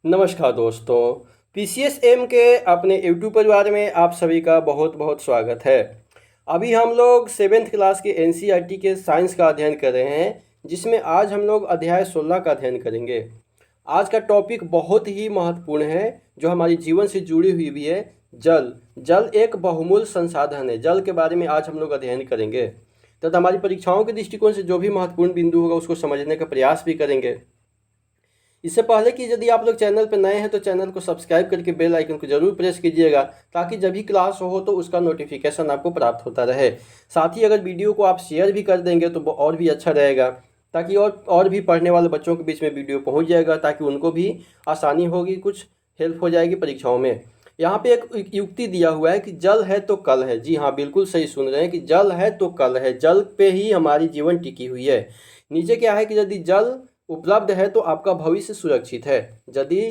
नमस्कार दोस्तों। पीसीएसएम के अपने यूट्यूब परिवार में आप सभी का बहुत बहुत स्वागत है। अभी हम लोग सेवेंथ क्लास के एनसीईआरटी के साइंस का अध्ययन कर रहे हैं, जिसमें आज हम लोग अध्याय 16 का अध्ययन करेंगे। आज का टॉपिक बहुत ही महत्वपूर्ण है, जो हमारे जीवन से जुड़ी हुई भी है। जल। जल एक बहुमूल्य संसाधन है। जल के बारे में आज हम लोग अध्ययन करेंगे तथा हमारी परीक्षाओं के दृष्टिकोण से जो भी महत्वपूर्ण बिंदु होगा उसको समझने का प्रयास भी करेंगे। इससे पहले कि यदि आप लोग चैनल पर नए हैं तो चैनल को सब्सक्राइब करके बेल आइकन को जरूर प्रेस कीजिएगा, ताकि जब भी क्लास हो तो उसका नोटिफिकेशन आपको प्राप्त होता रहे। साथ ही अगर वीडियो को आप शेयर भी कर देंगे तो वो और भी अच्छा रहेगा, ताकि और भी पढ़ने वाले बच्चों के बीच में वीडियो पहुंच जाएगा, ताकि उनको भी आसानी होगी, कुछ हेल्प हो जाएगी परीक्षाओं में। यहाँ पे एक युक्ति दिया हुआ है कि जल है तो कल है। जी हाँ, बिल्कुल सही सुन रहे हैं कि जल है तो कल है। जल पे ही हमारी जीवन टिकी हुई है। नीचे क्या है कि यदि जल उपलब्ध है तो आपका भविष्य सुरक्षित है। यदि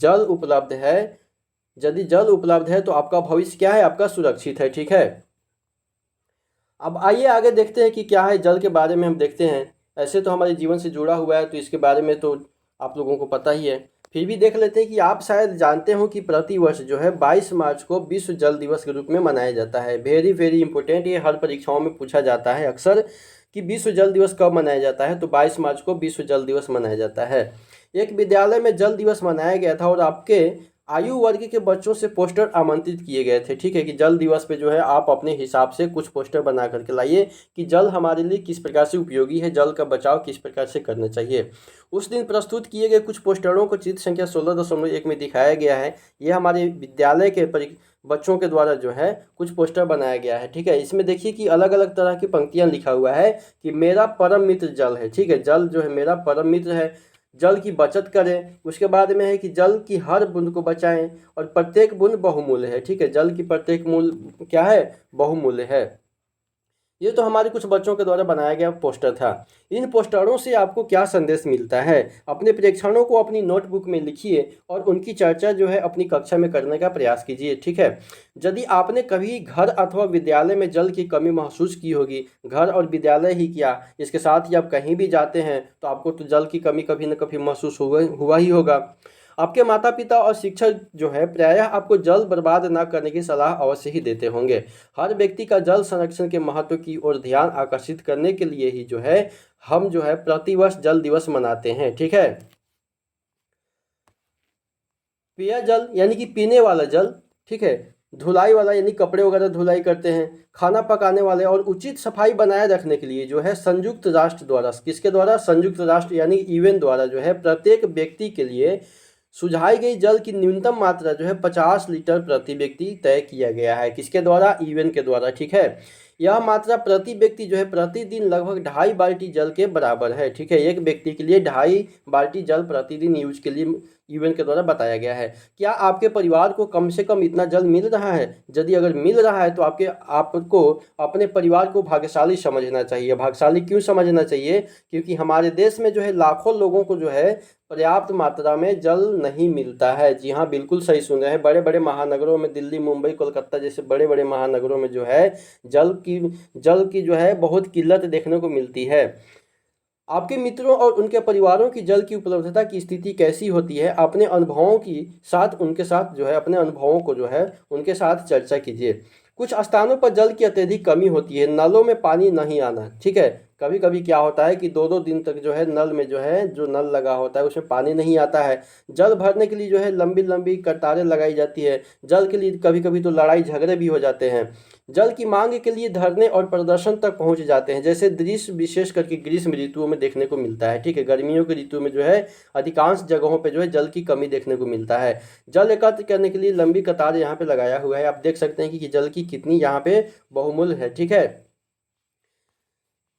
जल उपलब्ध है यदि जल उपलब्ध है तो आपका भविष्य क्या है, आपका सुरक्षित है। ठीक है। अब आइए आगे देखते हैं कि क्या है जल के बारे में। हम देखते हैं, ऐसे तो हमारे जीवन से जुड़ा हुआ है तो इसके बारे में तो आप लोगों को पता ही है। फिर भी देख लेते हैं कि आप शायद जानते हो कि प्रतिवर्ष जो है 22 मार्च को विश्व जल दिवस के रूप में मनाया जाता है। वेरी वेरी इंपॉर्टेंट, ये हर परीक्षाओं में पूछा जाता है अक्सर कि विश्व जल दिवस कब मनाया जाता है। तो 22 मार्च को विश्व जल दिवस मनाया जाता है। एक विद्यालय में जल दिवस मनाया गया था और आपके आयु वर्ग के बच्चों से पोस्टर आमंत्रित किए गए थे। ठीक है, कि जल दिवस पे जो है आप अपने हिसाब से कुछ पोस्टर बना करके लाइए कि जल हमारे लिए किस प्रकार से उपयोगी है, जल का बचाव किस प्रकार से करना चाहिए। उस दिन प्रस्तुत किए गए कुछ पोस्टरों को चित्र संख्या 16.1 में दिखाया गया है। ये हमारे विद्यालय के बच्चों के द्वारा जो है कुछ पोस्टर बनाया गया है। ठीक है, इसमें देखिए कि अलग अलग तरह की पंक्तियां लिखा हुआ है कि मेरा परम मित्र जल है। ठीक है, जल जो है मेरा परम मित्र है। जल की बचत करें। उसके बाद में है कि जल की हर बूंद को बचाएं और प्रत्येक बूंद बहुमूल्य है। ठीक है, जल की प्रत्येक मूल्य क्या है, बहुमूल्य है। ये तो हमारे कुछ बच्चों के द्वारा बनाया गया पोस्टर था। इन पोस्टरों से आपको क्या संदेश मिलता है, अपने प्रेक्षणों को अपनी नोटबुक में लिखिए और उनकी चर्चा जो है अपनी कक्षा में करने का प्रयास कीजिए। ठीक है, यदि आपने कभी घर अथवा विद्यालय में जल की कमी महसूस की होगी, घर और विद्यालय ही क्या, इसके साथ ही आप कहीं भी जाते हैं तो आपको तो जल की कमी कभी न कभी महसूस हुआ ही होगा। आपके माता पिता और शिक्षक जो है प्रायः आपको जल बर्बाद न करने की सलाह अवश्य ही देते होंगे। हर व्यक्ति का जल संरक्षण के महत्व की ओर ध्यान आकर्षित करने के लिए ही जो है हम जो है प्रतिवर्ष जल दिवस मनाते हैं। ठीक है, पेयजल यानी कि पीने वाला जल। ठीक है, धुलाई वाला यानी कपड़े वगैरह धुलाई करते हैं, खाना पकाने वाले और उचित सफाई बनाए रखने के लिए जो है संयुक्त राष्ट्र द्वारा, किसके द्वारा, संयुक्त राष्ट्र यानी यूएन द्वारा जो है प्रत्येक व्यक्ति के लिए सुझाई गई जल की न्यूनतम मात्रा जो है 50 लीटर प्रति व्यक्ति तय किया गया है। किसके द्वारा, यूएन के द्वारा। ठीक है, यह मात्रा प्रति व्यक्ति जो है प्रतिदिन लगभग 2.5 बाल्टी जल के बराबर है। ठीक है, एक व्यक्ति के लिए 2.5 बाल्टी जल प्रतिदिन यूज के लिए यूएन के द्वारा बताया गया है। क्या आपके परिवार को कम से कम इतना जल मिल रहा है? यदि अगर मिल रहा है तो आपको अपने परिवार को भाग्यशाली समझना चाहिए। भाग्यशाली क्यों समझना चाहिए? क्योंकि हमारे देश में जो है लाखों लोगों को जो है पर्याप्त मात्रा में जल नहीं मिलता है। जी हाँ, बिल्कुल सही सुन रहे हैं। बड़े बड़े महानगरों में, दिल्ली, मुंबई, कोलकाता जैसे बड़े बड़े महानगरों में जो है जल की जो है बहुत किल्लत देखने को मिलती है। आपके मित्रों और उनके परिवारों की जल की उपलब्धता की स्थिति कैसी होती है? अपने अनुभवों की साथ उनके साथ जो है अपने अनुभवों को जो है उनके साथ चर्चा कीजिए। कुछ स्थानों पर जल की अत्यधिक कमी होती है, नलों में पानी नहीं आना। ठीक है, कभी कभी क्या होता है कि 2-2 दिन तक जो है नल में जो नल लगा होता है उसमें पानी नहीं आता है। जल भरने के लिए जो है लंबी लंबी कतारें लगाई जाती है। जल के लिए कभी कभी तो लड़ाई झगड़े भी हो जाते हैं। जल की मांग के लिए धरने और प्रदर्शन तक पहुंच जाते हैं, जैसे दृश्य विशेष करके ग्रीष्म ऋतुओं में देखने को मिलता है। ठीक है, गर्मियों की ऋतु में जो है अधिकांश जगहों पे जो है जल की कमी देखने को मिलता है। जल एकत्र करने के लिए लंबी कतार यहाँ पे लगाया हुआ है। आप देख सकते हैं कि जल की कितनी यहाँ पे बहुमूल्य है। ठीक है,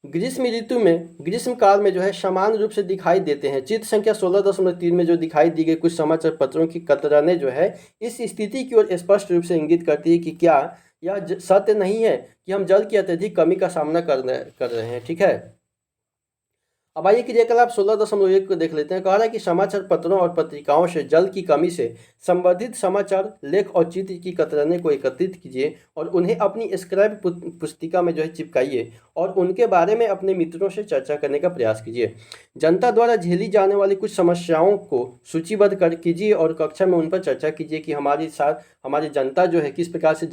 ग्रीष्म काल में जो है समान रूप से दिखाई देते हैं। चित्र संख्या 16.3 में जो दिखाई दी गई कुछ समाचार पत्रों की कतरनें जो है इस स्थिति की ओर स्पष्ट रूप से इंगित करती है कि क्या यह सत्य नहीं है कि हम जल की अत्यधिक कमी का सामना कर रहे हैं। ठीक है, अब आइए क्रियाकलाप 16.1 को देख लेते हैं। कह रहा है कि समाचार पत्रों और पत्रिकाओं से जल की कमी से संबंधित समाचार लेख और चित्र की कतरने को एकत्रित कीजिए और उन्हें अपनी स्क्रैप पुस्तिका में जो है चिपकाइए और उनके बारे में अपने मित्रों से चर्चा करने का प्रयास कीजिए। जनता द्वारा झेली जाने वाली कुछ समस्याओं को सूचीबद्ध कर कीजिए और कक्षा में उन पर चर्चा कीजिए कि हमारी जनता जो है किस प्रकार से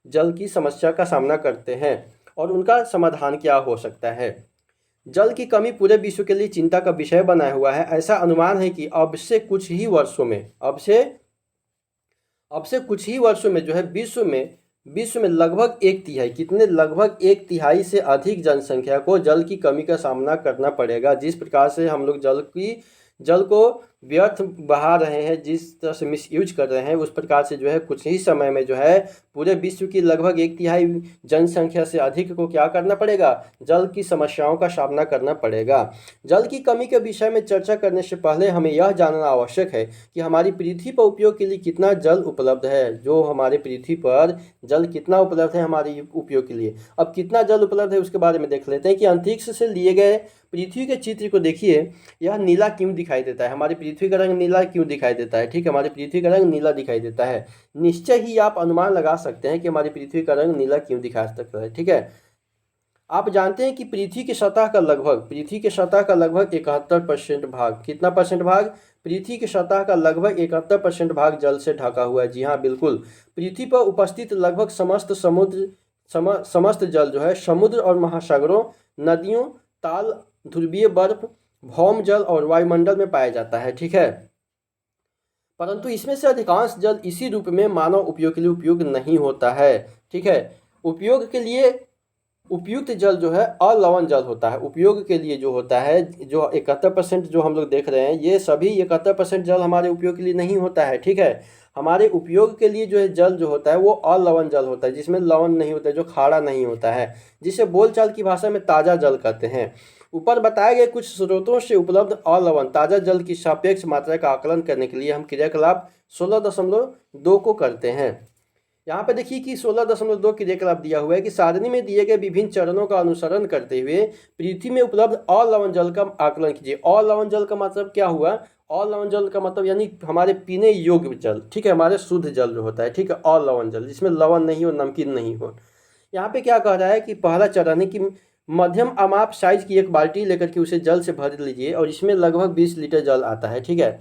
जल की समस्या का सामना करते हैं और उनका समाधान क्या हो सकता है। जल की कमी पूरे विश्व के लिए चिंता का विषय बना हुआ है। ऐसा अनुमान है कि अब से कुछ ही वर्षों में जो है विश्व में लगभग एक तिहाई से अधिक जनसंख्या को जल की कमी का सामना करना पड़ेगा। जिस प्रकार से हम लोग जल को व्यर्थ बहा रहे हैं, जिस तरह से मिसयूज कर रहे हैं, उस प्रकार से जो है कुछ ही समय में जो है पूरे विश्व की लगभग एक तिहाई जनसंख्या से अधिक को क्या करना पड़ेगा, जल की समस्याओं का सामना करना पड़ेगा। जल की कमी के विषय में चर्चा करने से पहले हमें यह जानना आवश्यक है कि हमारी पृथ्वी पर उपयोग के लिए कितना जल उपलब्ध है। जो हमारे पृथ्वी पर जल कितना उपलब्ध है हमारे उपयोग के लिए। अब कितना जल उपलब्ध है उसके बारे में देख लेते हैं कि अंतरिक्ष से लिए गए पृथ्वी के चित्र को देखिए। यह नीला क्यों दिखाई देता है, हमारी पृथ्वी का रंग नीला क्यों दिखाई देता है। ठीक है, हमारी पृथ्वी का रंग नीला दिखाई देता है। निश्चय ही आप अनुमान लगा सकते हैं कि हमारी पृथ्वी का रंग नीला क्यों दिखाई सकता है। ठीक है, आप जानते हैं कि पृथ्वी की सतह का लगभग 71% भाग, कितना परसेंट भाग, पृथ्वी की सतह का लगभग 71% भाग जल से ढका हुआ है। जी हाँ, बिल्कुल। पृथ्वी पर उपस्थित लगभग समस्त जल जो है समुद्र और महासागरों, नदियों, ताल, ध्रुवीय बर्फ, भौम जल और वायुमंडल में पाया जाता है। ठीक है, परंतु इसमें से अधिकांश जल इसी रूप में मानव उपयोग के लिए उपयोग नहीं होता है। ठीक है, उपयोग के लिए उपयुक्त जल जो है अलवण जल होता है। उपयोग के लिए जो होता है, जो 71% जो हम लोग देख रहे हैं, ये सभी 71% जल हमारे उपयोग के लिए नहीं होता है। ठीक है, हमारे उपयोग के लिए जो है जल जो होता है वो अलवण जल होता है, जिसमें लवण नहीं होता है, जो खारा नहीं होता है, जिसे बोलचाल की भाषा में ताज़ा जल कहते हैं। ऊपर बताए गए कुछ स्रोतों से उपलब्ध अलवण ताज़ा जल की सापेक्ष मात्रा का आकलन करने के लिए हम क्रियाकलाप 16.2 को करते हैं। यहाँ पे देखिए कि 16.2 क्रियाकलाप दिया हुआ है कि सारणी में दिए गए विभिन्न चरणों का अनुसरण करते हुए पृथ्वी में उपलब्ध अलवण जल का आकलन कीजिए। अलवण जल का मतलब क्या हुआ, अलवण जल का मतलब यानी हमारे पीने योग्य जल। ठीक है, हमारे शुद्ध जल जो होता है। ठीक है, अलवण जल जिसमें लवण नहीं हो, नमकीन नहीं हो। यहाँ पे क्या कह रहा है कि पहला चरण है कि मध्यम अमाप साइज की एक बाल्टी लेकर के उसे जल से भर लीजिए और इसमें लगभग 20 लीटर जल आता है। ठीक है,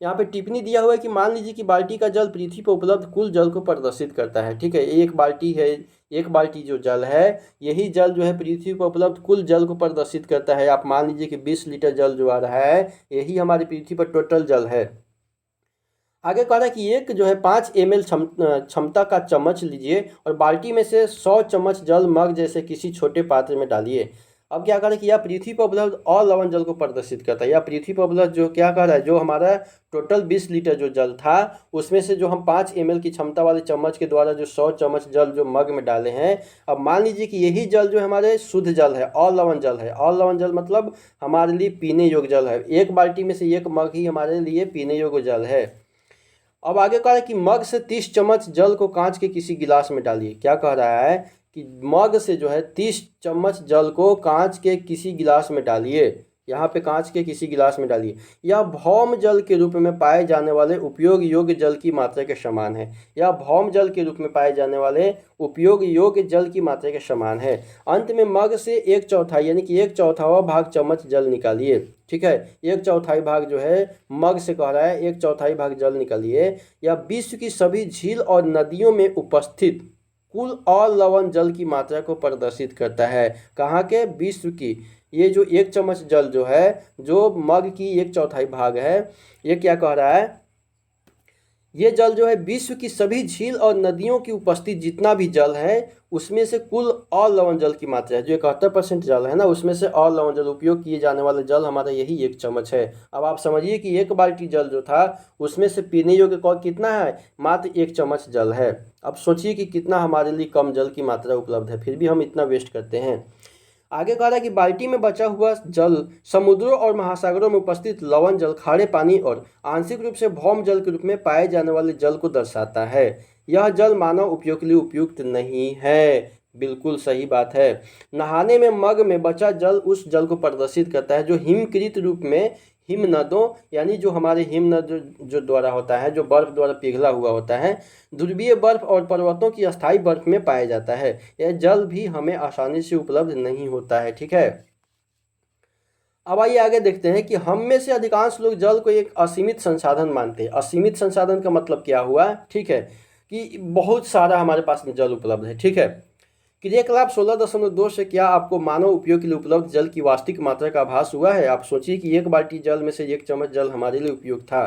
यहाँ पे टिप्पणी दिया हुआ है कि मान लीजिए कि बाल्टी का जल पृथ्वी पर उपलब्ध कुल जल को प्रदर्शित करता है। ठीक है, एक बाल्टी जो जल है, यही जल जो है पृथ्वी पर उपलब्ध कुल जल को प्रदर्शित करता है। आप मान लीजिए कि 20 लीटर जल जो आ रहा है, यही हमारी पृथ्वी पर टोटल जल है। आगे कह रहा है कि एक जो है 5 ml क्षमता का चम्मच लीजिए और बाल्टी में से 100 चम्मच जल मग जैसे किसी छोटे पात्र में डालिए। अब क्या कह रहा है कि यह पृथ्वी पर उपलब्ध अलवण जल को प्रदर्शित करता है। या पृथ्वी पर उपलब्ध जो क्या कह रहा है, जो हमारा टोटल 20 लीटर जो जल था, उसमें से जो हम 5 ml की क्षमता वाले चम्मच के द्वारा जो 100 चम्मच जल जो मग में डाले हैं, अब मान लीजिए कि यही जल जो हमारे शुद्ध जल है, अलवण जल है। अलवण जल मतलब हमारे लिए पीने योग्य जल है। एक बाल्टी में से एक मग ही हमारे लिए पीने योग्य जल है। अब आगे कह रहा है कि मग से 30 चम्मच जल को कांच के किसी गिलास में डालिए। क्या कह रहा है कि मग से जो है 30 चम्मच जल को कांच के किसी गिलास में डालिए। यहाँ पे कांच के किसी गिलास में डालिए। यह भौम जल के रूप में पाए जाने वाले उपयोग योग्य जल की मात्रा के समान है। यह भौम जल के रूप में पाए जाने वाले उपयोग योग्य जल की मात्रा के समान है। अंत में मग से 1/4 यानी कि 1/4 भाग चम्मच जल निकालिए। ठीक है, 1/4 भाग जो है मग से कह रहा है, 1/4 भाग जल निकालिए। यह विश्व की सभी झील और नदियों में उपस्थित कुल अलवण जल की मात्रा को प्रदर्शित करता है। कहाँ के, विश्व की। ये जो 1 चम्मच जल जो है, जो मग की 1/4 भाग है, ये क्या कह रहा है, ये जल जो है विश्व की सभी झील और नदियों की उपस्थित जितना भी जल है, उसमें से कुल अलवण जल की मात्रा है। जो 71% जल है ना, उसमें से अलवण जल उपयोग किए जाने वाले जल हमारा यही 1 चम्मच है। अब आप समझिए कि एक बाल्टी जल जो था, उसमें से पीने योग्य कितना है, मात्र 1 चम्मच जल है। अब सोचिए कि कितना हमारे लिए कम जल की मात्रा उपलब्ध है, फिर भी हम इतना वेस्ट करते हैं। आगे कह रहा है कि बाल्टी में बचा हुआ जल समुद्रों और महासागरों में उपस्थित लवण जल, खारे पानी और आंशिक रूप से भौम जल के रूप में पाए जाने वाले जल को दर्शाता है। यह जल मानव उपयोग के लिए उपयुक्त नहीं है। बिल्कुल सही बात है। नहाने में मग में बचा जल उस जल को प्रदर्शित करता है जो हिमकृत रूप में हिमनदों यानी जो हमारे हिमनद जो द्वारा होता है, जो बर्फ द्वारा पिघला हुआ होता है, ध्रुवीय बर्फ और पर्वतों की अस्थायी बर्फ में पाया जाता है। यह जल भी हमें आसानी से उपलब्ध नहीं होता है। ठीक है, अब आइए आगे देखते हैं कि हम में से अधिकांश लोग जल को एक असीमित संसाधन मानते हैं। असीमित संसाधन का मतलब क्या हुआ? ठीक है, कि बहुत सारा हमारे पास में जल उपलब्ध है। ठीक है, क्रियाकलाप 16.2 से क्या आपको मानव उपयोग के लिए उपलब्ध जल की वास्तविक मात्रा का आभास हुआ है? आप सोचिए कि एक बाल्टी जल में से 1 चम्मच जल हमारे लिए उपयुक्त था।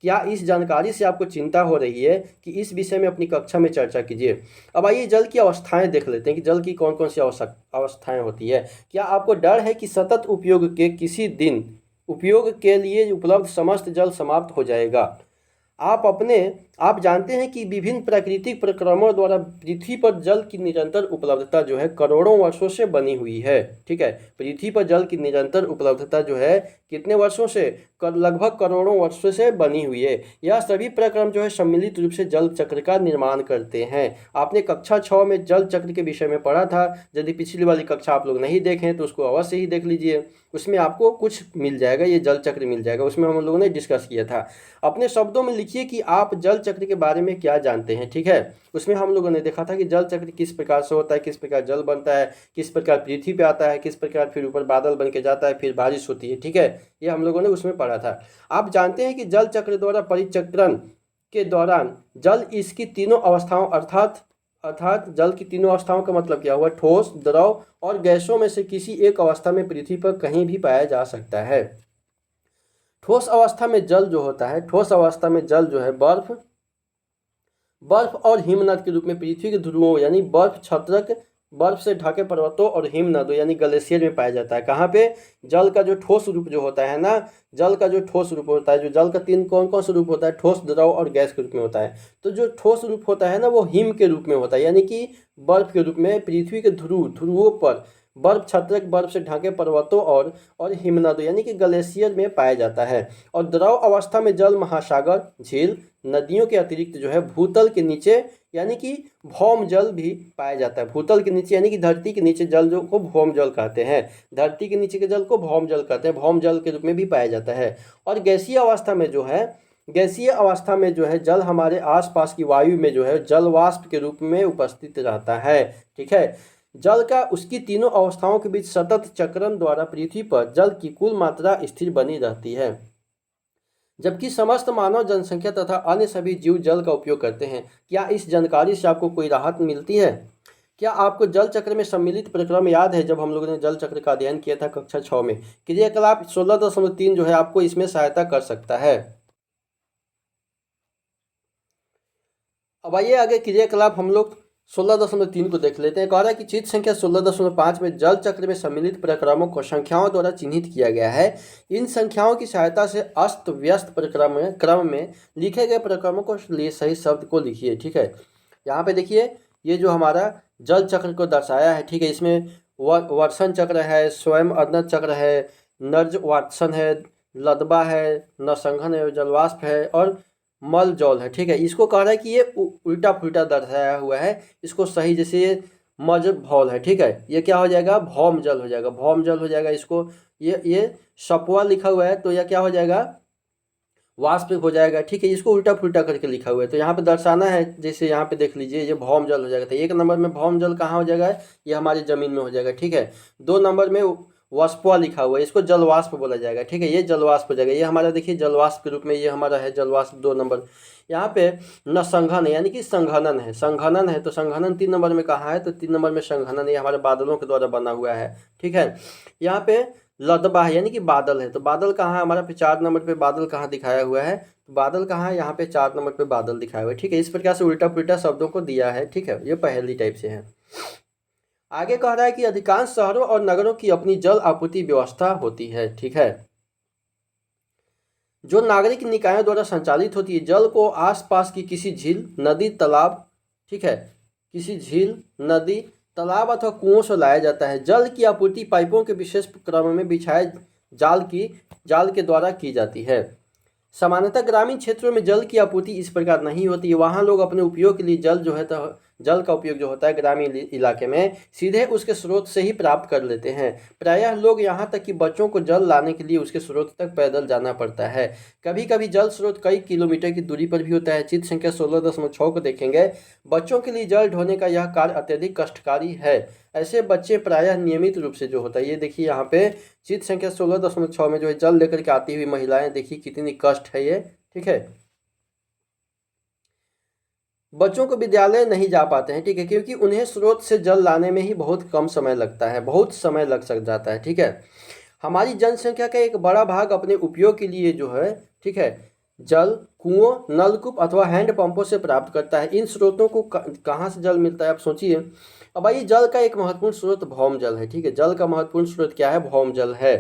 क्या इस जानकारी से आपको चिंता हो रही है कि इस विषय में अपनी कक्षा में चर्चा कीजिए। अब आइए जल की अवस्थाएं देख लेते हैं कि जल की कौन कौन सी अवस्थाएं होती है। क्या आपको डर है कि सतत उपयोग के किसी दिन उपयोग के लिए उपलब्ध समस्त जल समाप्त हो जाएगा? आप जानते हैं कि विभिन्न प्राकृतिक प्रक्रमों द्वारा पृथ्वी पर जल की निरंतर उपलब्धता जो है करोड़ों वर्षों से बनी हुई है। ठीक है, पृथ्वी पर जल की निरंतर उपलब्धता जो है कितने वर्षों से? लगभग करोड़ों वर्षों से बनी हुई है। यह सभी प्रक्रम जो है सम्मिलित रूप से जल चक्र का निर्माण करते हैं। आपने कक्षा 6 में जल चक्र के विषय में पढ़ा था। यदि पिछली वाली कक्षा आप लोग नहीं देखें तो उसको अवश्य ही देख लीजिए, उसमें आपको कुछ मिल जाएगा, ये जल चक्र मिल जाएगा, उसमें हम लोगों ने डिस्कस किया था। अपने शब्दों में लिखिए कि आप जल चक्र के बारे में क्या जानते हैं। ठीक है, उसमें हम लोगों ने देखा था कि जल चक्र किस प्रकार से होता है, किस प्रकार जल बनता है, किस प्रकार पृथ्वी पे आता है, किस प्रकार फिर ऊपर बादल बन के जाता है, फिर बारिश होती है। ठीक है, ये हम लोगों ने उसमें पढ़ा था। आप जानते हैं कि जल चक्र द्वारा परिचक्रण के दौरान जल इसकी तीनों अवस्थाओं अर्थात जल की तीनों अवस्थाओं का मतलब क्या हुआ? ठोस, द्रव और गैसों में से किसी एक अवस्था में पृथ्वी पर कहीं भी पाया जा सकता है। ठोस अवस्था में जल जो होता है, ठोस अवस्था में जल जो है बर्फ और हिमनद के रूप में पृथ्वी के ध्रुवों यानी बर्फ छत्रक, बर्फ से ढके पर्वतों और हिमनदों यानी ग्लेशियर में पाया जाता है। कहाँ पे? जल का जो ठोस रूप जो होता है ना, जल का जो ठोस रूप होता है, जो जल का 3 कौन कौन सा रूप होता है? ठोस, द्रव और गैस के रूप में होता है। तो जो ठोस रूप होता है ना वो हिम के रूप में होता है, यानी कि बर्फ के रूप में पृथ्वी के ध्रुवों पर बर्फ छत्रक, बर्फ से ढके पर्वतों और हिमनदों यानी कि ग्लेशियर में पाया जाता है। और द्रव अवस्था में जल महासागर, झील, नदियों के अतिरिक्त जो है भूतल के नीचे यानी कि भौम जल भी पाया जाता है। भूतल के नीचे यानी कि धरती के नीचे जल जो को भौम जल कहते हैं। धरती के नीचे के जल को भौम जल कहते हैं, भौम जल के रूप में भी पाया जाता है। और गैसीय अवस्था में जो है जल हमारे आसपास की वायु में जो है जल वाष्प के रूप में उपस्थित रहता है। ठीक है, जल का उसकी तीनों अवस्थाओं के बीच सतत चक्रण द्वारा पृथ्वी पर जल की कुल मात्रा स्थिर बनी रहती है, जबकि समस्त मानव जनसंख्या तथा अन्य सभी जीव जल का उपयोग करते हैं। क्या इस जानकारी से आपको कोई राहत मिलती है? क्या आपको जल चक्र में सम्मिलित प्रक्रम याद है जब हम लोगों ने जल चक्र का अध्ययन किया था कक्षा 6 में? क्रियाकलाप 16.3 जो है आपको इसमें सहायता कर सकता है। अब आइए आगे क्रियाकलाप हम लोग 16.3 को देख लेते हैं। कह रहा है कि चित्र संख्या 16.5 में जल चक्र में सम्मिलित प्रक्रमों को संख्याओं द्वारा चिन्हित किया गया है। इन संख्याओं की सहायता से अस्त व्यस्त क्रम में लिखे गए प्रक्रमों को लिए सही शब्द को लिखिए। ठीक है, यहाँ पे देखिए ये जो हमारा जल चक्र को दर्शाया है। ठीक है, इसमें वर्षण चक्र है, स्वयं अदनत चक्र है, नर्ज वात्सन है, लदबा है, नरसंघन है, जलवाष्प है और मल जौल है। ठीक है, इसको कह रहा है कि ये उल्टा पुल्टा दर्शाया हुआ है, इसको सही जैसे ये मज भौल है। ठीक है, ये क्या हो जाएगा? भौम जल हो जाएगा, भौम जल हो जाएगा। इसको ये सपवा लिखा हुआ है तो यह क्या हो जाएगा? वाष्प हो जाएगा। ठीक है, इसको उल्टा पुल्टा करके लिखा हुआ है तो यहाँ पे दर्शाना है, जैसे यहाँ पे देख लीजिए ये भौम जल हो जाएगा। तो 1 नंबर में भौम जल कहाँ हो जाएगा? ये हमारी जमीन में हो जाएगा। ठीक है, 2 नंबर में वाष्पवा लिखा हुआ है, इसको जलवाष्प बोला जाएगा। ठीक है, ये जलवाष्प हो जाएगा। ये हमारा देखिए जलवाष्प के रूप में ये हमारा है जलवाष्प 2 नंबर। यहाँ पे न संघन है यानी कि संघनन है, संघनन है तो संघनन 3 नंबर में कहाँ है? तो 3 नंबर में संघनन ये हमारे बादलों के द्वारा बना हुआ है। ठीक है, यहाँ पे लदबा है यानी कि बादल है, तो बादल कहाँ है हमारा? पे 4 नंबर पे बादल कहाँ दिखाया हुआ है? तो बादल कहाँ है? यहाँ पे 4 नंबर पे बादल दिखाया हुआ है। ठीक है, इस प्रकार से उल्टा पुल्टा शब्दों को दिया है। ठीक है, ये पहली टाइप से है। आगे कह रहा है कि अधिकांश शहरों और नगरों की अपनी जल आपूर्ति व्यवस्था होती है। ठीक है, जो नागरिक निकायों द्वारा संचालित होती है। जल को आसपास की किसी झील, नदी, तालाब, ठीक है, किसी झील, नदी, तालाब अथवा कुओं से लाया जाता है। जल की आपूर्ति पाइपों के विशेष क्रम में बिछाए जाल के द्वारा की जाती है। सामान्यतः ग्रामीण क्षेत्रों में जल की आपूर्ति इस प्रकार नहीं होती है, वहाँ लोग अपने उपयोग के लिए जल जो है तो जल का उपयोग जो होता है ग्रामीण इलाके में सीधे उसके स्रोत से ही प्राप्त कर लेते हैं। प्रायः लोग यहाँ तक कि बच्चों को जल लाने के लिए उसके स्रोत तक पैदल जाना पड़ता है। कभी कभी जल स्रोत कई किलोमीटर की दूरी पर भी होता है। चित्र संख्या 16.6 को देखेंगे। बच्चों के लिए जल ढोने का यह कार्य अत्यधिक कष्टकारी है। ऐसे बच्चे प्रायः नियमित रूप से जो होता है, ये देखिए यहाँ पे चित्र संख्या 16.6 में जो है जल लेकर के आती हुई महिलाएं, देखिए कितनी कष्ट है ये। ठीक है, बच्चों को विद्यालय नहीं जा पाते हैं, ठीक है, क्योंकि उन्हें स्रोत से जल लाने में ही बहुत कम समय लगता है, बहुत समय लग सक जाता है। ठीक है, हमारी जनसंख्या का एक बड़ा भाग अपने उपयोग के लिए जो है, ठीक है, जल कुओं, नलकूप अथवा हैंडपंपों से प्राप्त करता है। इन स्रोतों को कहाँ से जल मिलता है, आप सोचिए। अब भाई जल का एक महत्वपूर्ण स्रोत भौम जल है। ठीक है, जल का महत्वपूर्ण स्रोत क्या है, भौम जल है।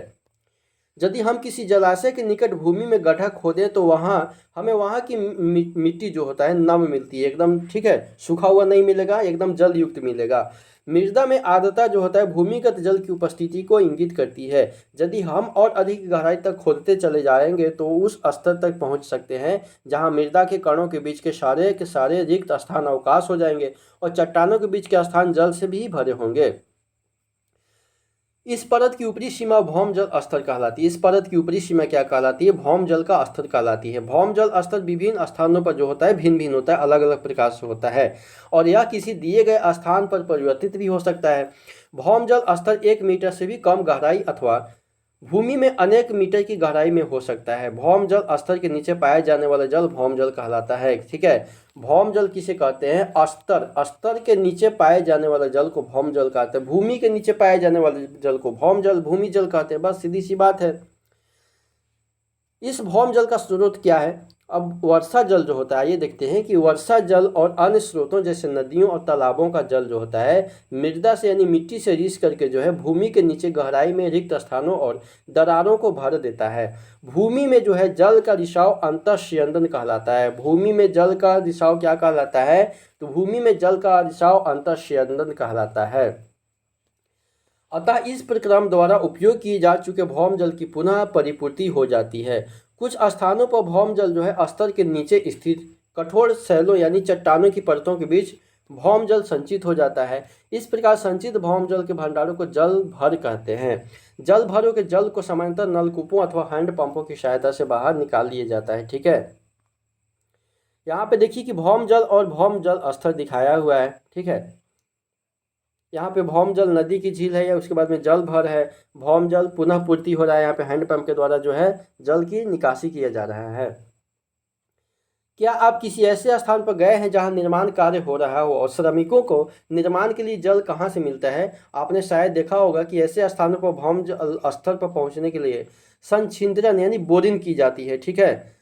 यदि हम किसी जलाशय के निकट भूमि में गड्ढा खोदें तो हमें वहाँ की मिट्टी जो होता है नम मिलती है एकदम। ठीक है, सूखा हुआ नहीं मिलेगा, एकदम जल युक्त मिलेगा। मृदा में आर्द्रता जो होता है भूमिगत जल की उपस्थिति को इंगित करती है। यदि हम और अधिक गहराई तक खोदते चले जाएंगे तो उस स्तर तक पहुंच सकते हैं जहां मृदा के कणों के बीच के सारे रिक्त स्थान अवकाश हो जाएंगे और चट्टानों के बीच के स्थान जल से भी भरे होंगे। इस परत की ऊपरी सीमा भौम जल स्तर कहलाती है। इस परत की ऊपरी सीमा क्या कहलाती है, भौम जल का स्तर कहलाती है। भौम जल स्तर विभिन्न स्थानों पर जो होता है भिन्न भिन्न होता है, अलग अलग प्रकार से होता है और यह किसी दिए गए स्थान पर परिवर्तित भी हो सकता है। भौम जल स्तर 1 मीटर से भी कम गहराई अथवा भूमि में अनेक मीटर की गहराई में हो सकता है। भौम जल स्तर के नीचे पाया जाने वाला जल भौम जल कहलाता है। ठीक है, भौम जल किसे कहते हैं, स्तर के नीचे पाए जाने वाले जल को भौम जल कहते हैं। भूमि के नीचे पाए जाने वाले जल को भौम जल, भूमि जल कहते हैं। बस सीधी सी बात है। इस भौम जल का स्रोत क्या है, अब वर्षा जल जो होता है, ये देखते हैं कि वर्षा जल और अन्य स्रोतों जैसे नदियों और तालाबों का जल जो होता है मृदा से यानी मिट्टी से रिस करके जो है भूमि के नीचे गहराई में रिक्त स्थानों और दरारों को भर देता है। भूमि में जो है जल का रिसाव अंतःस्यंदन कहलाता है। भूमि में जल का रिसाव क्या कहलाता है, तो भूमि में जल का रिसाव अंतःस्यंदन कहलाता है। अतः इस प्रक्रम द्वारा उपयोग किए जा चुके भौम जल की पुनः परिपूर्ति हो जाती है। कुछ स्थानों पर भौम जल जो है स्तर के नीचे स्थित कठोर शैलों यानी चट्टानों की परतों के बीच भौम जल संचित हो जाता है। इस प्रकार संचित भौम जल के भंडारों को जल भर कहते हैं। जल भरों के जल को समानांतर नलकूपों अथवा हैंडपंपों की सहायता से बाहर निकाल लिया जाता है। ठीक है, यहाँ पे देखिए कि भौम जल और भौम जल स्तर दिखाया हुआ है। ठीक है, यहाँ पे भौम जल नदी की झील है या उसके बाद में जल भर है। भौम जल पुनः पूर्ति हो रहा है, यहाँ पे हैंडपंप के द्वारा जो है जल की निकासी किया जा रहा है। क्या आप किसी ऐसे स्थान पर गए हैं जहां निर्माण कार्य हो रहा हो और श्रमिकों को निर्माण के लिए जल कहां से मिलता है? आपने शायद देखा होगा कि ऐसे स्थानों पर भौम जल स्तर पर पहुंचने के लिए संछिद्रन यानी बोरिंग की जाती है। ठीक है,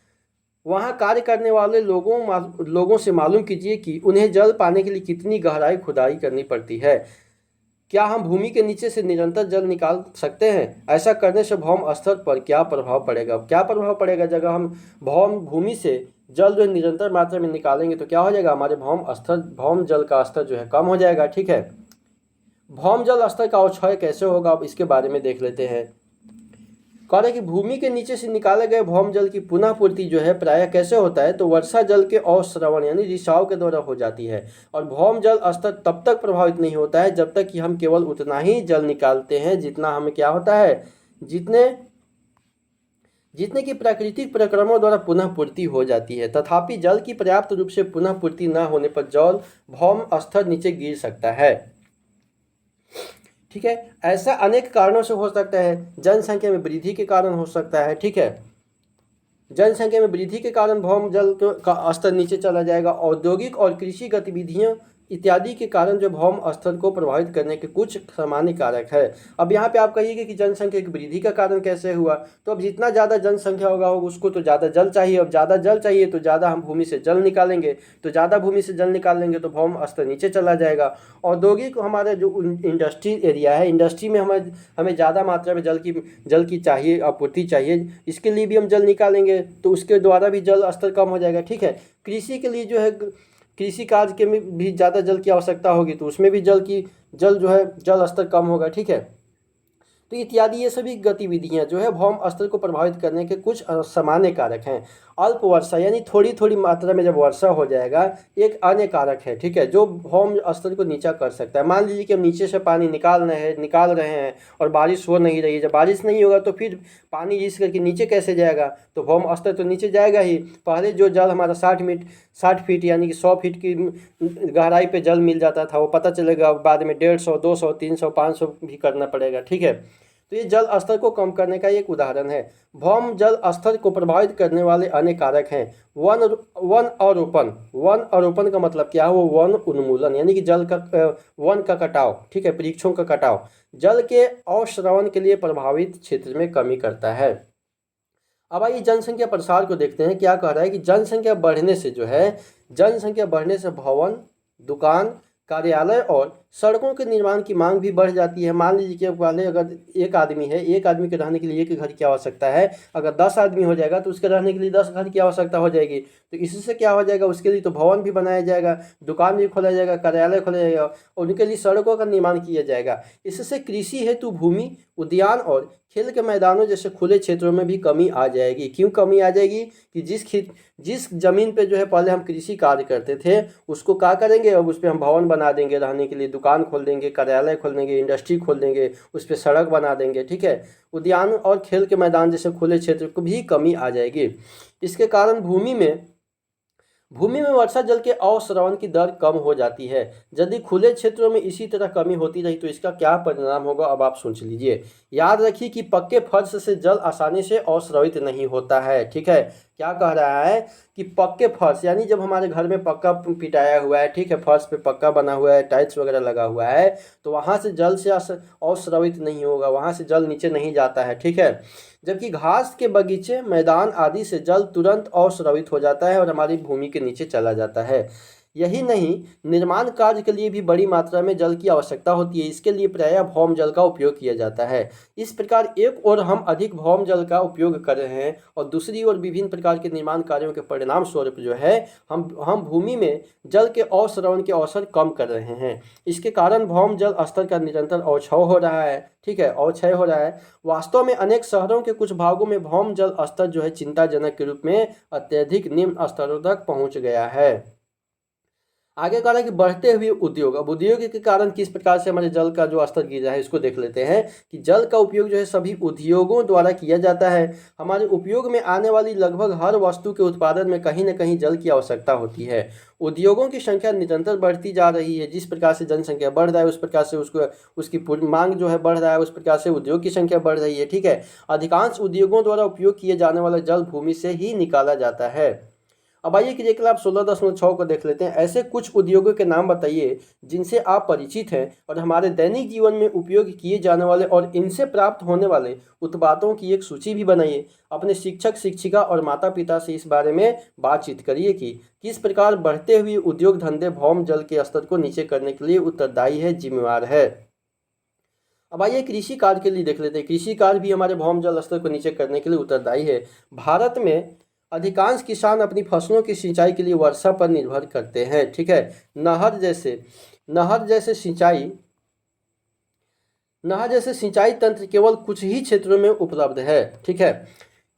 वहां कार्य करने वाले लोगों से मालूम कीजिए कि उन्हें जल पाने के लिए कितनी गहराई खुदाई करनी पड़ती है। क्या हम भूमि के नीचे से निरंतर जल निकाल सकते हैं? ऐसा करने से भौम स्तर पर क्या प्रभाव पड़ेगा? क्या प्रभाव पड़ेगा? जगह हम भूमि से जल जो निरंतर मात्रा में निकालेंगे तो क्या हो जाएगा, हमारे भौम जल का स्तर जो है कम हो जाएगा। ठीक है, भौम जल स्तर का अवक्षय कैसे होगा, अब इसके बारे में देख लेते हैं। कह रहे कि भूमि के नीचे से निकाले गए भौम जल की पुनः पूर्ति जो है प्रायः कैसे होता है, तो वर्षा जल के अवस्रवण यानी रिसाव के द्वारा हो जाती है। और भौम जल स्तर तब तक प्रभावित नहीं होता है जब तक कि हम केवल उतना ही जल निकालते हैं जितना हमें क्या होता है, जितने की प्राकृतिक प्रक्रमों द्वारा पुनः पूर्ति हो जाती है। तथापि जल की पर्याप्त रूप से पुनः पूर्ति न होने पर जल भौम स्तर नीचे गिर सकता है। ठीक है, ऐसा अनेक कारणों से हो सकता है। जनसंख्या में वृद्धि के कारण हो सकता है। ठीक है, जनसंख्या में वृद्धि के कारण भौम जल का स्तर नीचे चला जाएगा। औद्योगिक और कृषि गतिविधियों इत्यादि के कारण जो भौम स्तर को प्रभावित करने के कुछ सामान्य कारक है। अब यहाँ पे आप कहिएगा कि जनसंख्या की वृद्धि का कारण कैसे हुआ, तो अब जितना ज़्यादा जनसंख्या होगा उसको तो ज़्यादा जल चाहिए। अब ज़्यादा जल चाहिए तो ज़्यादा हम भूमि से जल निकालेंगे, तो ज़्यादा भूमि से जल निकालेंगे तो भौम स्तर नीचे चला जाएगा। औद्योगिक हमारा जो इंडस्ट्री एरिया है, इंडस्ट्री में हमें ज़्यादा मात्रा में जल की चाहिए, आपूर्ति चाहिए, इसके लिए भी हम जल निकालेंगे तो उसके द्वारा भी जल स्तर कम हो जाएगा। ठीक है, कृषि के लिए जो है कृषि कार्य के में भी ज़्यादा जल की आवश्यकता होगी तो उसमें भी जल जो है जल स्तर कम होगा। ठीक है, तो इत्यादि ये सभी गतिविधियां जो है भौम स्तर को प्रभावित करने के कुछ सामान्य कारक हैं। अल्प वर्षा यानी थोड़ी थोड़ी मात्रा में जब वर्षा हो जाएगा, एक अन्य कारक है, ठीक है, जो भौम स्तर को नीचा कर सकता है। मान लीजिए कि हम नीचे से पानी निकाल रहे हैं और बारिश हो नहीं रही है। जब बारिश नहीं होगा तो फिर पानी रिस करके नीचे कैसे जाएगा, तो भौम स्तर तो नीचे जाएगा ही। पहले जो जल हमारा 60 फीट यानी कि 100 फीट की गहराई पे जल मिल जाता था, वो पता चलेगा बाद में 150, 200, 300, 500 भी करना पड़ेगा, ठीक है। तो ये जल स्तर को कम करने का एक उदाहरण है। भौम जल स्तर को प्रभावित करने वाले अन्य कारक हैं वन आरोपण का मतलब क्या है, वो वन उन्मूलन यानी कि जल का वन का कटाव, ठीक है, वृक्षों का कटाव जल के अवश्रवण के लिए प्रभावित क्षेत्र में कमी करता है। अब आइए जनसंख्या प्रसार को देखते हैं। क्या कह रहा है कि जनसंख्या बढ़ने से भवन, दुकान, कार्यालय और सड़कों के निर्माण की मांग भी बढ़ जाती है। मान लीजिए कि पहले अगर एक आदमी है, एक आदमी के रहने के लिए एक घर की आवश्यकता है, अगर 10 आदमी हो जाएगा तो उसके रहने के लिए 10 घर की आवश्यकता हो जाएगी। तो इससे क्या हो जाएगा, उसके लिए तो भवन भी बनाया जाएगा, दुकान भी खोला जाएगा, कार्यालय खोला जाएगा और उनके लिए सड़कों का निर्माण किया जाएगा। इससे कृषि हेतु भूमि, उद्यान और खेल के मैदानों जैसे खुले क्षेत्रों में भी कमी आ जाएगी। क्यों कमी आ जाएगी कि जिस जमीन पे जो है पहले हम कृषि कार्य करते थे, उसको क्या करेंगे, अब उस पर हम भवन बना देंगे, रहने के लिए दुकान खोल देंगे, कार्यालय खोल देंगे, इंडस्ट्री खोल देंगे, उस पर सड़क बना देंगे, ठीक है। उद्यान और खेल के मैदान जैसे खुले क्षेत्र को भी कमी आ जाएगी। इसके कारण भूमि में वर्षा जल के अवस्रवण की दर कम हो जाती है। यदि खुले क्षेत्रों में इसी तरह कमी होती रही तो इसका क्या परिणाम होगा, अब आप सोच लीजिए। याद रखिए कि पक्के फर्श से जल आसानी से अवस्रवित नहीं होता है, ठीक है। क्या कह रहा है कि पक्के फर्श यानी जब हमारे घर में पक्का पिटाया हुआ है, ठीक है, फर्श पे पक्का बना हुआ है, टाइल्स वगैरह लगा हुआ है, तो वहाँ से जल से अवस्रवित नहीं होगा, वहाँ से जल नीचे नहीं जाता है, ठीक है। जबकि घास के बगीचे, मैदान आदि से जल तुरंत अवस्रवित हो जाता है और हमारी भूमि के नीचे चला जाता है। यही नहीं, निर्माण कार्य के लिए भी बड़ी मात्रा में जल की आवश्यकता होती है। इसके लिए प्रायः भौम जल का उपयोग किया जाता है। इस प्रकार एक ओर हम अधिक भौम जल का उपयोग कर रहे हैं और दूसरी ओर विभिन्न प्रकार के निर्माण कार्यों के परिणाम स्वरूप जो है हम भूमि में जल के अवस्रवण के अवसर कम कर रहे हैं। इसके कारण भौम जल स्तर का निरंतर अवक्षय हो रहा है, ठीक है, अवक्षय हो रहा है। वास्तव में अनेक शहरों के कुछ भागों में भौम जल स्तर जो है चिंताजनक के रूप में अत्यधिक निम्न स्तरों तक पहुंच गया है। आगे कह रहा है कि बढ़ते हुए उद्योग। अब उद्योग के कारण किस प्रकार से हमारे जल का जो स्तर गिर रहा है इसको देख लेते हैं कि जल का उपयोग जो है सभी उद्योगों द्वारा किया जाता है। हमारे उपयोग में आने वाली लगभग हर वस्तु के उत्पादन में कहीं न कहीं जल की आवश्यकता होती है। उद्योगों की संख्या निरंतर बढ़ती जा रही है। जिस प्रकार से जनसंख्या बढ़ रहा है उस प्रकार से उसकी मांग जो है बढ़ रहा है, उस प्रकार से उद्योग की संख्या बढ़ रही है, ठीक है। अधिकांश उद्योगों द्वारा उपयोग किए जाने वाला जल भूमि से ही निकाला जाता है। अब आइए कि देखिए आप 16.6 को देख लेते हैं। ऐसे कुछ उद्योगों के नाम बताइए जिनसे आप परिचित हैं और हमारे दैनिक जीवन में उपयोग किए जाने वाले और इनसे प्राप्त होने वाले उत्पादों की एक सूची भी बनाइए। अपने शिक्षक, शिक्षिका और माता पिता से इस बारे में बातचीत करिए कि किस प्रकार बढ़ते हुए उद्योग धंधे भौम जल के स्तर को नीचे करने के लिए उत्तरदायी है, जिम्मेवार है। अब आइए कृषि कार्य के लिए देख लेते हैं। कृषि कार्य भी हमारे भौम जल स्तर को नीचे करने के लिए उत्तरदायी है। भारत में अधिकांश किसान अपनी फसलों की सिंचाई के लिए वर्षा पर निर्भर करते हैं, ठीक है। नहर जैसे सिंचाई तंत्र केवल कुछ ही क्षेत्रों में उपलब्ध है, ठीक है।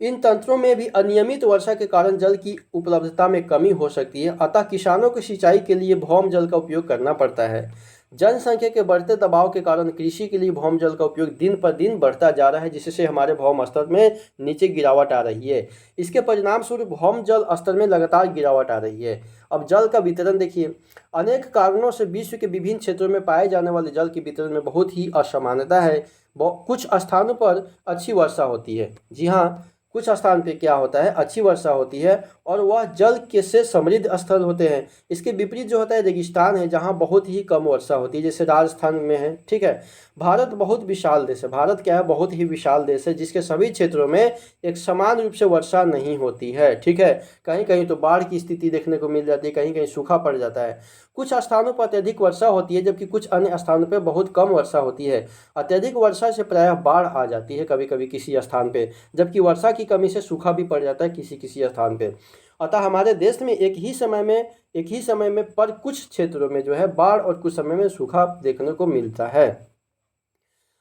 इन तंत्रों में भी अनियमित वर्षा के कारण जल की उपलब्धता में कमी हो सकती है, अतः किसानों को सिंचाई के लिए भौम जल का उपयोग करना पड़ता है। जनसंख्या के बढ़ते दबाव के कारण कृषि के लिए भौम जल का उपयोग दिन पर दिन बढ़ता जा रहा है, जिससे हमारे भौम स्तर में नीचे गिरावट आ रही है। इसके परिणाम स्वरूप भौम जल स्तर में लगातार गिरावट आ रही है। अब जल का वितरण देखिए। अनेक कारणों से विश्व के विभिन्न क्षेत्रों में पाए जाने वाले जल के वितरण में बहुत ही असमानता है। कुछ स्थानों पर अच्छी वर्षा होती है, जी हाँ, कुछ स्थान पे क्या होता है, अच्छी वर्षा होती है और वह जल के से समृद्ध स्थल होते हैं। इसके विपरीत जो होता है रेगिस्तान है, जहाँ बहुत ही कम वर्षा होती है, जैसे राजस्थान में है, ठीक है। भारत बहुत विशाल देश है। भारत क्या है, बहुत ही विशाल देश है, जिसके सभी क्षेत्रों में एक समान रूप से वर्षा नहीं होती है, ठीक है। कहीं कहीं तो बाढ़ की स्थिति देखने को मिल जाती है, कहीं कहीं सूखा पड़ जाता है। कुछ स्थानों पर अत्यधिक वर्षा होती है, जबकि कुछ अन्य स्थानों पर बहुत कम वर्षा होती है। अत्यधिक वर्षा से प्रायः बाढ़ आ जाती है कभी कभी किसी स्थान पे, जबकि वर्षा की कमी से सूखा भी पड़ जाता है किसी किसी स्थान पे। अतः हमारे देश में एक ही समय में पर कुछ क्षेत्रों में जो है बाढ़ और कुछ समय में सूखा देखने को मिलता है।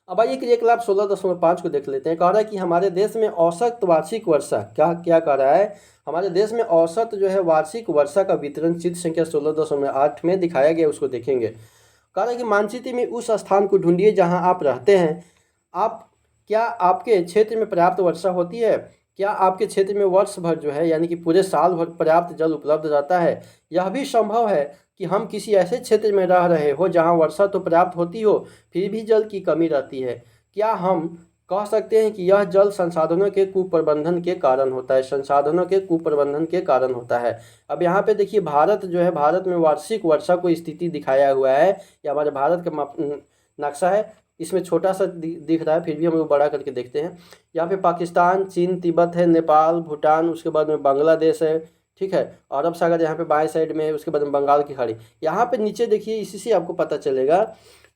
अब आइए क्रियाकलाप 16.5 को देख लेते हैं। कह रहा है कि हमारे देश में औसत वार्षिक वर्षा क्या क्या कह रहा है, हमारे देश में औसत जो है वार्षिक वर्षा का वितरण चित्र संख्या 16.8 में दिखाया गया, उसको देखेंगे। कह रहा है कि मानचित्र में उस स्थान को ढूंढिए जहां आप रहते हैं। आप क्या आपके क्षेत्र में पर्याप्त वर्षा होती है? क्या आपके क्षेत्र में वर्ष भर जो है यानी कि पूरे साल भर पर्याप्त जल उपलब्ध रहता है? यह भी संभव है कि हम किसी ऐसे क्षेत्र में रह रहे हो जहां वर्षा तो पर्याप्त होती हो, फिर भी जल की कमी रहती है। क्या हम कह सकते हैं कि यह जल संसाधनों के कुप्रबंधन के कारण होता है? संसाधनों के कुप्रबंधन के कारण होता है। अब यहाँ पे देखिए, भारत जो है, भारत में वार्षिक वर्षा को स्थिति दिखाया हुआ है। ये हमारे भारत का नक्शा है। इसमें छोटा सा दिख रहा है, फिर भी हम लोग बड़ा करके देखते हैं। यहाँ पे पाकिस्तान, चीन, तिब्बत है, नेपाल, भूटान, उसके बाद में बांग्लादेश है, ठीक है। अरब सागर यहाँ पे बाएं साइड में है, उसके बाद में बंगाल की खाड़ी। यहाँ पे नीचे देखिए, इसी से आपको पता चलेगा,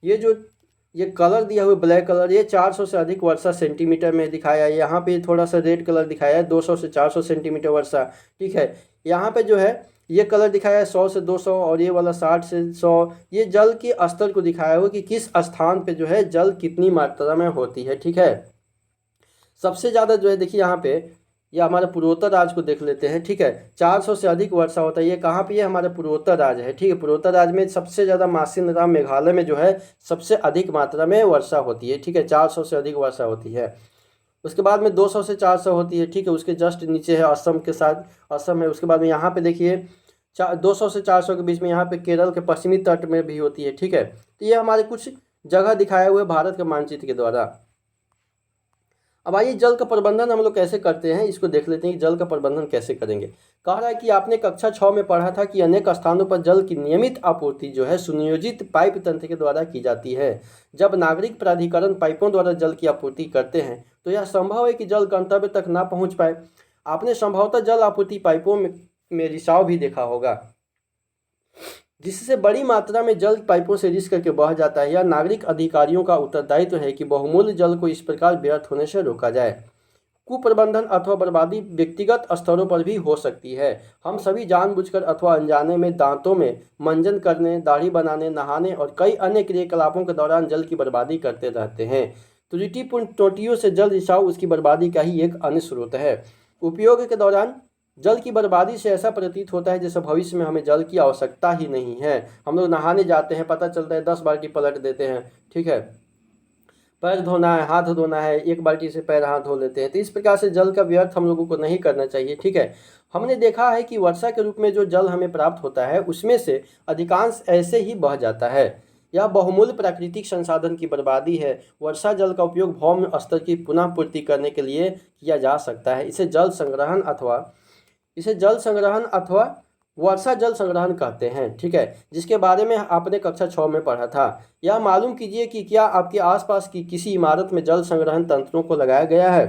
ये कलर दिया हुआ ब्लैक कलर, ये 400 से अधिक वर्षा सेंटीमीटर में दिखाया है। यहाँ पे थोड़ा सा रेड कलर दिखाया है 200 से 400 सेंटीमीटर वर्षा, ठीक है। यहाँ पे जो है ये कलर दिखाया है 100 से 200, और ये वाला 60 से 100। ये जल के स्तर को दिखाया हुआ कि किस स्थान पे जो है जल कितनी मात्रा में होती है, ठीक है। सबसे ज़्यादा जो है देखिए यहाँ पे, ये हमारे पूर्वोत्तर राज्य को देख लेते हैं, ठीक है। 400 से अधिक वर्षा होता है। ये कहाँ पे? ये हमारे पूर्वोत्तर राज्य है, ठीक है। पूर्वोत्तर राज्य में सबसे ज़्यादा मासिनराम मेघालय में जो है सबसे अधिक मात्रा में वर्षा होती है, ठीक है। 400 से अधिक वर्षा होती है। उसके बाद में 200 से 400 होती है, ठीक है। उसके जस्ट नीचे है असम के साथ, असम है। उसके बाद में यहाँ पे देखिए 200 से 400 के बीच में यहाँ पे केरल के पश्चिमी तट में भी होती है, ठीक है। तो ये हमारे कुछ जगह दिखाए हुए भारत के मानचित्र के द्वारा। अब आइए जल का प्रबंधन हम लोग कैसे करते हैं, इसको देख लेते हैं कि जल का प्रबंधन कैसे करेंगे। कह रहा है कि आपने कक्षा 6 में पढ़ा था कि अनेक स्थानों पर जल की नियमित आपूर्ति जो है सुनियोजित पाइप तंत्र के द्वारा की जाती है। जब नागरिक प्राधिकरण पाइपों द्वारा जल की आपूर्ति करते हैं तो यह संभव है कि जल गंतव्य तक ना पहुँच पाए। आपने संभवतः जल आपूर्ति पाइपों में रिसाव भी देखा होगा, जिससे बड़ी मात्रा में जल पाइपों से रिस करके बह जाता है। यह नागरिक अधिकारियों का उत्तरदायित्व है कि बहुमूल्य जल को इस प्रकार व्यर्थ होने से रोका जाए। कुप्रबंधन अथवा बर्बादी व्यक्तिगत स्तरों पर भी हो सकती है। हम सभी जानबूझकर अथवा अनजाने में दांतों में मंजन करने, दाढ़ी बनाने, नहाने और कई अन्य क्रियाकलापों के दौरान जल की बर्बादी करते रहते हैं। त्रुटिपूर्ण टोंटियों से जल रिसाव उसकी बर्बादी का ही एक अन्य स्रोत है। उपयोग के दौरान जल की बर्बादी से ऐसा प्रतीत होता है जैसे भविष्य में हमें जल की आवश्यकता ही नहीं है। हम लोग नहाने जाते हैं, पता चलता है 10 बाल्टी पलट देते हैं, ठीक है। पैर धोना है, हाथ धोना है, 1 बाल्टी से पैर हाथ धो लेते हैं। तो इस प्रकार से जल का व्यर्थ हम लोगों को नहीं करना चाहिए, ठीक है। हमने देखा है कि वर्षा के रूप में जो जल हमें प्राप्त होता है उसमें से अधिकांश ऐसे ही बह जाता है। यह बहुमूल्य प्राकृतिक संसाधन की बर्बादी है। वर्षा जल का उपयोग भौम स्तर की पुनः पूर्ति करने के लिए किया जा सकता है। इसे जल संग्रहण अथवा वर्षा जल संग्रहण कहते हैं, ठीक है, जिसके बारे में आपने कक्षा 6 में पढ़ा था। यह मालूम कीजिए कि क्या आपके आसपास की किसी इमारत में जल संग्रहण तंत्रों को लगाया गया है।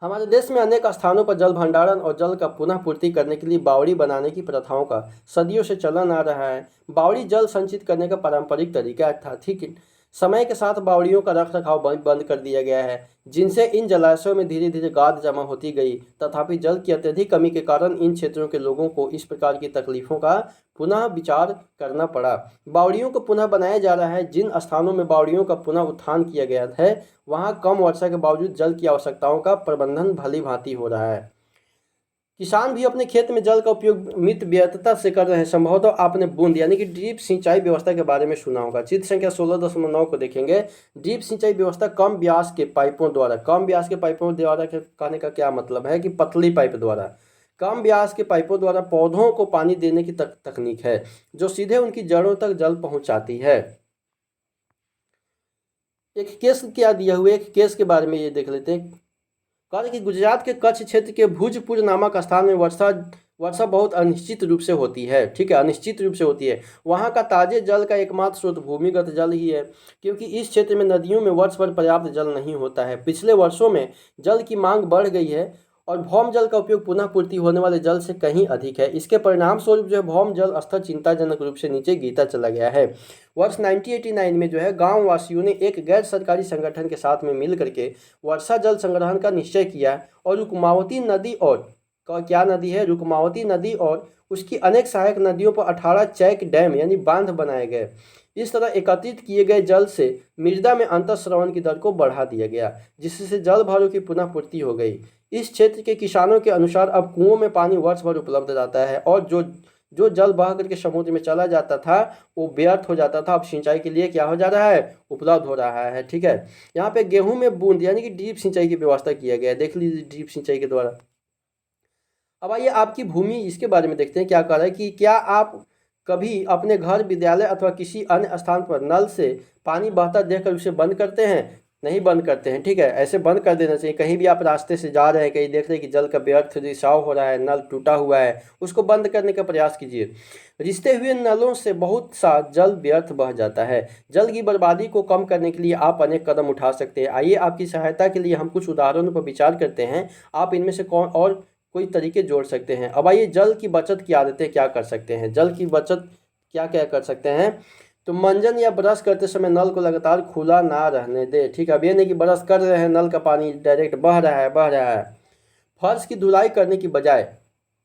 हमारे देश में अनेक स्थानों पर जल भंडारण और जल का पुनः पूर्ति करने के लिए बावड़ी बनाने की प्रथाओं का सदियों से चलन आ रहा है। बावड़ी जल संचित करने का पारंपरिक तरीका था, ठीक है। समय के साथ बावड़ियों का रख रखाव बंद कर दिया गया है, जिनसे इन जलाशयों में धीरे धीरे गाद जमा होती गई। तथापि जल की अत्यधिक कमी के कारण इन क्षेत्रों के लोगों को इस प्रकार की तकलीफों का पुनः विचार करना पड़ा। बावड़ियों को पुनः बनाया जा रहा है। जिन स्थानों में बावड़ियों का पुनः उत्थान किया गया है वहाँ कम वर्षा के बावजूद जल की आवश्यकताओं का प्रबंधन भली भांति हो रहा है। किसान भी अपने खेत में जल का उपयोग मित व्यर्थता से कर रहे हैं। संभवतः आपने बूंद यानी कि ड्रिप सिंचाई व्यवस्था के बारे में सुना होगा। चित्र संख्या 16.9 को देखेंगे। ड्रिप सिंचाई व्यवस्था कम व्यास के पाइपों द्वारा कहने का क्या मतलब है कि पतली पाइप द्वारा, कम व्यास के पाइपों द्वारा पौधों को पानी देने की तकनीक है जो सीधे उनकी जड़ों तक जल पहुंचाती है। एक केस क्या दिया हुआ है, एक केस के बारे में ये देख लेते हैं। कहा कि गुजरात के कच्छ क्षेत्र के भुजपुर नामक स्थान में वर्षा बहुत अनिश्चित रूप से होती है, ठीक है, अनिश्चित रूप से होती है। वहाँ का ताजे जल का एकमात्र स्रोत भूमिगत जल ही है, क्योंकि इस क्षेत्र में नदियों में वर्ष भर पर्याप्त जल नहीं होता है। पिछले वर्षों में जल की मांग बढ़ गई है और भौम जल का उपयोग पुनः पूर्ति होने वाले जल से कहीं अधिक है। इसके परिणाम स्वरूप जो है भौम जल स्तर चिंताजनक रूप से नीचे गिरता चला गया है। वर्ष 1989 में जो है गांव वासियों ने एक गैर सरकारी संगठन के साथ में मिल करके वर्षा जल संग्रहण का निश्चय किया और रुकमावती नदी और उसकी अनेक सहायक नदियों पर 18 चेक डैम यानी बांध बनाए गए। इस तरह एकत्रित किए गए जल से मृदा में अंतःस्रवण की दर को बढ़ा दिया गया, जिससे जल भरों की पुनः पूर्ति हो गई। इस क्षेत्र के किसानों के अनुसार अब कुओं में पानी वर्ष भर उपलब्ध रहता है और जो जो जल बह करके समुद्र में चला जाता था वो व्यर्थ हो जाता था, अब सिंचाई के लिए क्या हो जा रहा है, उपलब्ध हो रहा है। ठीक है, यहाँ पे गेहूं में बूंद यानी कि ड्रिप सिंचाई की व्यवस्था किया गया है। देख लीजिए ड्रिप सिंचाई के द्वारा। अब आइए आपकी भूमि इसके बारे में देखते हैं क्या कह रहा है कि क्या आप कभी अपने घर, विद्यालय अथवा किसी अन्य स्थान पर नल से पानी बहता देखकर उसे बंद करते हैं? नहीं बंद करते हैं। ठीक है, ऐसे बंद कर देना चाहिए। कहीं भी आप रास्ते से जा रहे हैं, कहीं देख रहे हैं कि जल का व्यर्थ रिसाव हो रहा है, नल टूटा हुआ है, उसको बंद करने का प्रयास कीजिए। रिसते हुए नलों से बहुत सा जल व्यर्थ बह जाता है। जल की बर्बादी को कम करने के लिए आप अनेक कदम उठा सकते हैं। आइए आपकी सहायता के लिए हम कुछ उदाहरणों पर विचार करते हैं। आप इनमें से कौन और कोई तरीके जोड़ सकते हैं। अब आइए जल की बचत की आदतें क्या कर सकते हैं। जल की बचत क्या क्या कर सकते हैं, तो मंजन या ब्रश करते समय नल को लगातार खुला ना रहने दे। ठीक है, अब ये नहीं कि ब्रश कर रहे हैं, नल का पानी डायरेक्ट बह रहा है। फर्श की धुलाई करने की बजाय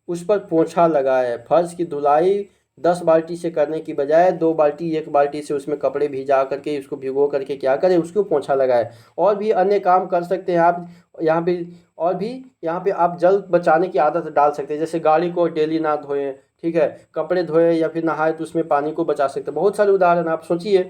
उस पर पोंछा लगाए। फर्श की धुलाई 10 बाल्टी से करने की बजाय 2 बाल्टी 1 बाल्टी से उसमें कपड़े भिजा करके उसको भिगो करके क्या करें, उसको पोंछा लगाए। और भी अन्य काम कर सकते हैं आप यहाँ पे। और भी यहाँ पे आप जल बचाने की आदत डाल सकते हैं, जैसे गाड़ी को डेली ना धोएं। ठीक है, कपड़े धोए या फिर नहाए तो उसमें पानी को बचा सकते हैं। बहुत सारे उदाहरण आप सोचिए।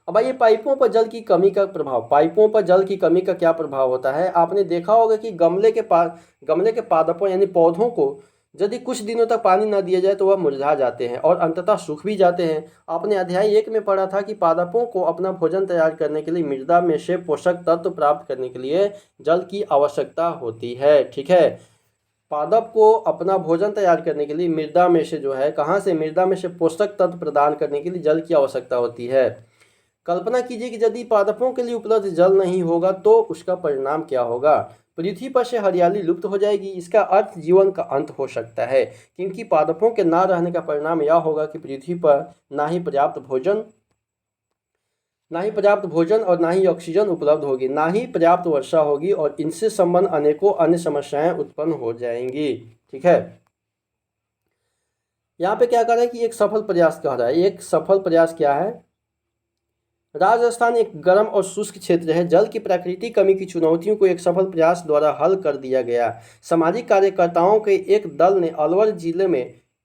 अब आइए पाइपों पर जल की कमी का प्रभाव। पाइपों पर जल की कमी का क्या प्रभाव होता है। आपने देखा होगा कि गमले के पादपों यानी पौधों को यदि कुछ दिनों तक पानी न दिया जाए तो वह मुरझा जाते हैं और अंततः सूख भी जाते हैं। आपने अध्याय 1 में पढ़ा था कि पादपों को अपना भोजन तैयार करने के लिए मृदा में से पोषक तत्व प्राप्त करने के लिए जल की आवश्यकता होती है। ठीक है, पादप को अपना भोजन तैयार करने के लिए मृदा में से जो है, कहाँ से, मृदा में से पोषक तत्व प्रदान करने के लिए जल की आवश्यकता होती है। कल्पना कीजिए कि यदि पादपों के लिए उपलब्ध जल नहीं होगा तो उसका परिणाम क्या होगा। पृथ्वी पर से हरियाली लुप्त हो जाएगी। इसका अर्थ जीवन का अंत हो सकता है, क्योंकि पादपों के ना रहने का परिणाम यह होगा कि पृथ्वी पर ना ही पर्याप्त भोजन और ना ही ऑक्सीजन उपलब्ध होगी, ना ही पर्याप्त वर्षा होगी और इनसे संबंध अनेकों अन्य समस्याएं उत्पन्न हो जाएंगी। ठीक है, यहाँ पे क्या कह रहा है कि एक सफल प्रयास कह रहा है। एक सफल प्रयास क्या है। राजस्थान एक गर्म और शुष्क क्षेत्र है। जल की प्राकृतिक कमी की चुनौतियों को एक सफल प्रयास द्वारा हल कर दिया गया। सामाजिक कार्यकर्ताओं के एक दल ने अलवर जिले में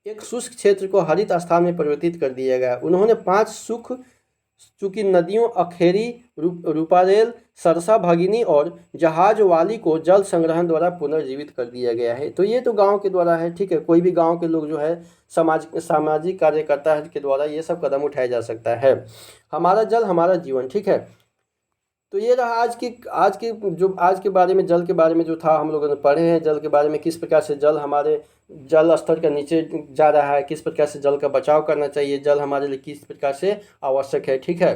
एक शुष्क क्षेत्र को हरित स्थान में परिवर्तित कर दिया गया। उन्होंने 5 सूख चूंकि नदियों अखेरी, रूपारेल, सरसा, भगिनी और जहाज वाली को जल संग्रहण द्वारा पुनर्जीवित कर दिया गया है। तो ये तो गांव के द्वारा है। ठीक है, कोई भी गांव के लोग जो है सामाजिक कार्यकर्ता के द्वारा ये सब कदम उठाया जा सकता है। हमारा जल हमारा जीवन। ठीक है, तो ये रहा आज के बारे में, जल के बारे में जो था हम लोगों ने पढ़े हैं। जल के बारे में किस प्रकार से जल हमारे जल स्तर का नीचे जा रहा है, किस प्रकार से जल का बचाव करना चाहिए, जल हमारे लिए किस प्रकार से आवश्यक है। ठीक है,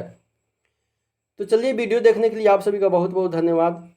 तो चलिए वीडियो देखने के लिए आप सभी का बहुत बहुत धन्यवाद।